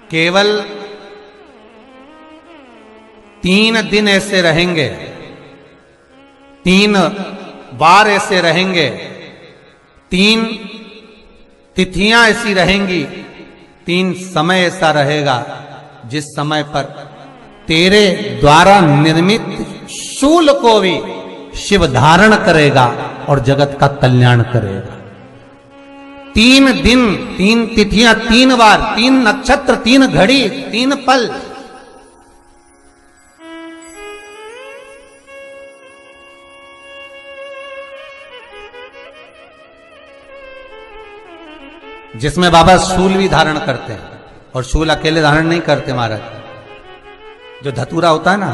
केवल 3 दिन ऐसे रहेंगे, 3 बार ऐसे रहेंगे, 3 तिथियां ऐसी रहेंगी, 3 समय ऐसा रहेगा जिस समय पर तेरे द्वारा निर्मित शूल को भी शिव धारण करेगा और जगत का कल्याण करेगा। 3 दिन, 3 तिथियां, 3 बार, 3 नक्षत्र, 3 घड़ी, 3 पल। जिसमें बाबा शूल भी धारण करते हैं, और शूल अकेले धारण नहीं करते महाराज। जो धतूरा होता है ना,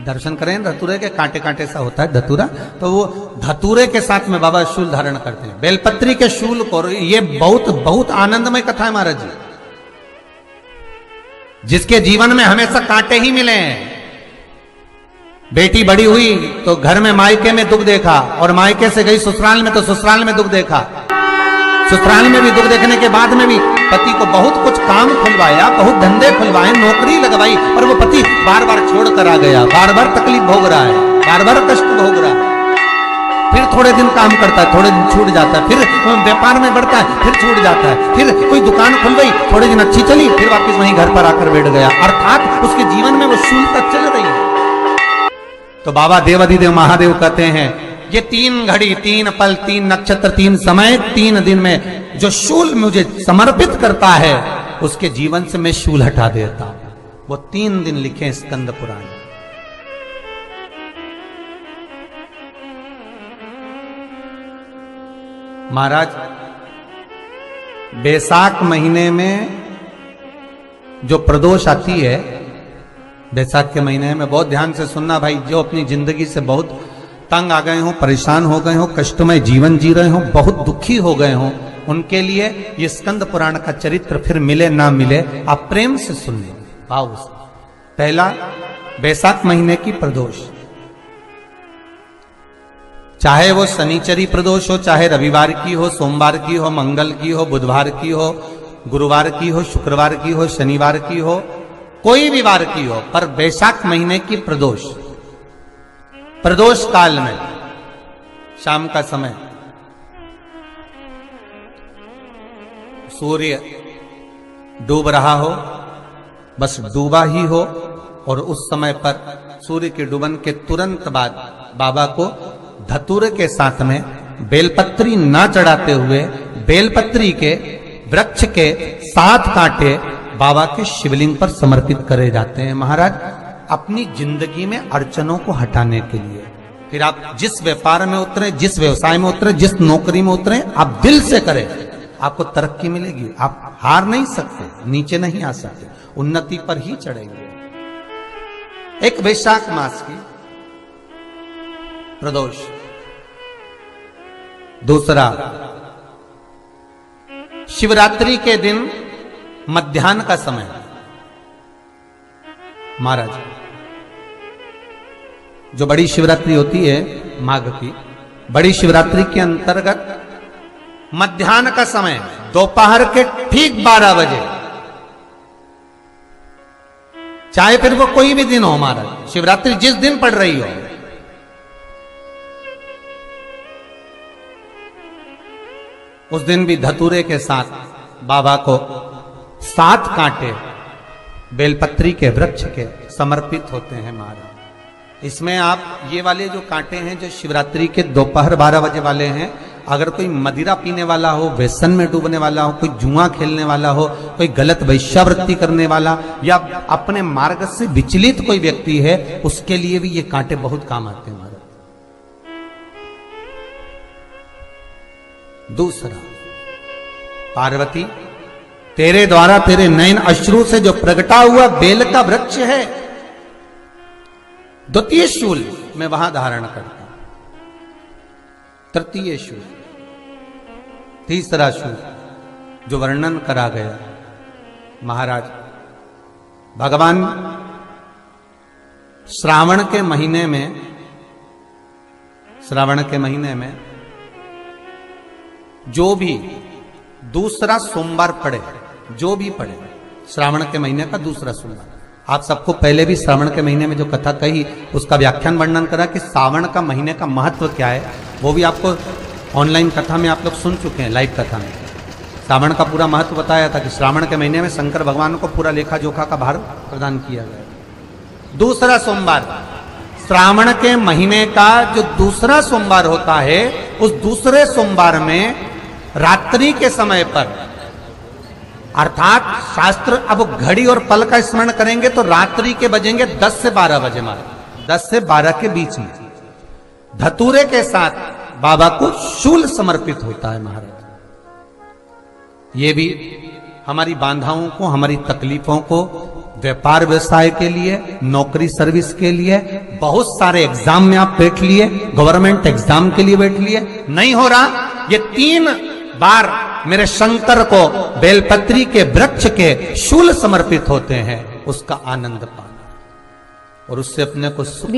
दर्शन करें धतूरे के, कांटे कांटे सा होता है धतूरा, तो वो धतूरे के साथ में बाबा शूल धारण करते हैं, बेलपत्री के शूल को। ये बहुत बहुत आनंदमय कथा है महाराज जी। जिसके जीवन में हमेशा कांटे ही मिले हैं। बेटी बड़ी हुई तो घर में मायके में दुख देखा, और मायके से गई ससुराल में तो ससुराल में दुख देखा। ससुराल में भी दुख देखने के बाद में भी पति को बहुत कुछ काम खुलवाया, बहुत धंधे खुलवाए, नौकरी लगवाई, और वो पति बार बार छोड़ कर आ गया, बार बार तकलीफ भोग रहा है, बार बार कष्ट भोग रहा है। फिर थोड़े दिन काम करता है, थोड़े दिन छूट जाता है, फिर व्यापार में बढ़ता है, फिर छूट जाता है, फिर कोई दुकान खुल गई, थोड़े दिन अच्छी चली, फिर वापस वहीं घर पर आकर बैठ गया। अर्थात उसके जीवन में वो शूलता चल रही है। तो बाबा देवाधिदेव महादेव कहते हैं, ये 3 घड़ी, 3 पल, 3 नक्षत्र, 3 समय, 3 दिन में जो शूल मुझे समर्पित करता है, उसके जीवन से मैं शूल हटा देता। वो 3 दिन लिखे स्कंद पुराण। महाराज, बैसाख महीने में जो प्रदोष आती है, बैसाख के महीने में बहुत ध्यान से सुनना भाई, जो अपनी जिंदगी से बहुत तंग आ गए हो, परेशान हो गए हो, कष्टमय जीवन जी रहे हो, बहुत दुखी हो गए हो, उनके लिए ये स्कंद पुराण का चरित्र फिर मिले ना मिले, आप प्रेम से सुन लो, भाव से। पहला, बैसाख महीने की प्रदोष, चाहे वो शनिचरी प्रदोष हो, चाहे रविवार की हो, सोमवार की हो, मंगल की हो, बुधवार की हो, गुरुवार की हो, शुक्रवार की हो, शनिवार की हो, कोई भी वार की हो, पर बैसाख महीने की प्रदोष, प्रदोष काल में शाम का समय सूर्य डूब रहा हो, बस डूबा ही हो, और उस समय पर सूर्य के डूबन के तुरंत बाद बाबा को धतूरे के साथ में बेलपत्री ना चढ़ाते हुए बेलपत्री के वृक्ष के 7 कांटे बाबा के शिवलिंग पर समर्पित करे जाते हैं महाराज, अपनी जिंदगी में अड़चनों को हटाने के लिए। फिर आप जिस व्यापार में उतरे, जिस व्यवसाय में उतरे, जिस नौकरी में उतरे, आप दिल से करें, आपको तरक्की मिलेगी। आप हार नहीं सकते, नीचे नहीं आ सकते, उन्नति पर ही चढ़ेंगे। एक वैशाख मास की प्रदोष। दूसरा, शिवरात्रि के दिन मध्याह्न का समय महाराज, जो बड़ी शिवरात्रि होती है माघ की, बड़ी शिवरात्रि के अंतर्गत मध्याह्न का समय, दोपहर के ठीक 12 बजे, चाहे फिर वो कोई भी दिन हो महाराज, शिवरात्रि जिस दिन पड़ रही हो, उस दिन भी धतूरे के साथ बाबा को 7 कांटे बेलपत्री के वृक्ष के समर्पित होते हैं महाराज। इसमें आप ये वाले जो कांटे हैं, जो शिवरात्रि के दोपहर 12 बजे वाले हैं, अगर कोई मदिरा पीने वाला हो, व्यसन में डूबने वाला हो, कोई जुआ खेलने वाला हो, कोई गलत वैश्यावृत्ति करने वाला, या अपने मार्ग से विचलित कोई व्यक्ति है, उसके लिए भी ये कांटे बहुत काम आते हैं महाराज। दूसरा, पार्वती, तेरे द्वारा तेरे नयन अश्रु से जो प्रगटा हुआ बेल का वृक्ष है, द्वितीय शूल मैं वहां धारण करता हूं, तृतीय शूल, तीसरा शूल जो वर्णन करा गया महाराज, भगवान श्रावण के महीने में जो भी दूसरा सोमवार पड़े, जो भी पड़े, श्रावण के महीने का दूसरा सोमवार। आप सबको पहले भी श्रावण के महीने में जो कथा कही उसका व्याख्यान वर्णन करा कि श्रावण का महीने का महत्व क्या है, वो भी आपको ऑनलाइन कथा में आप लोग सुन चुके हैं, लाइव कथा में श्रावण का पूरा महत्व बताया था कि श्रावण के महीने में शंकर भगवान को पूरा लेखा जोखा का भार प्रदान किया गया। दूसरा सोमवार, श्रावण के महीने का जो दूसरा सोमवार होता है, उस दूसरे सोमवार में रात्रि के समय पर, अर्थात शास्त्र अब घड़ी और पल का स्मरण करेंगे तो रात्रि के बजेंगे 10 से 12 बजे, मारे 10 से 12 के बीच में धतूरे के साथ बाबा को शूल समर्पित होता है महाराज। ये भी हमारी बाधाओं को, हमारी तकलीफों को, व्यापार व्यवसाय के लिए, नौकरी सर्विस के लिए, बहुत सारे एग्जाम में आप बैठ लिए, गवर्नमेंट एग्जाम के लिए बैठ लिए, नहीं हो रहा, ये 3 बार मेरे शंकर को बेलपत्री के वृक्ष के शूल समर्पित होते हैं, उसका आनंद पाना और उससे अपने को सुख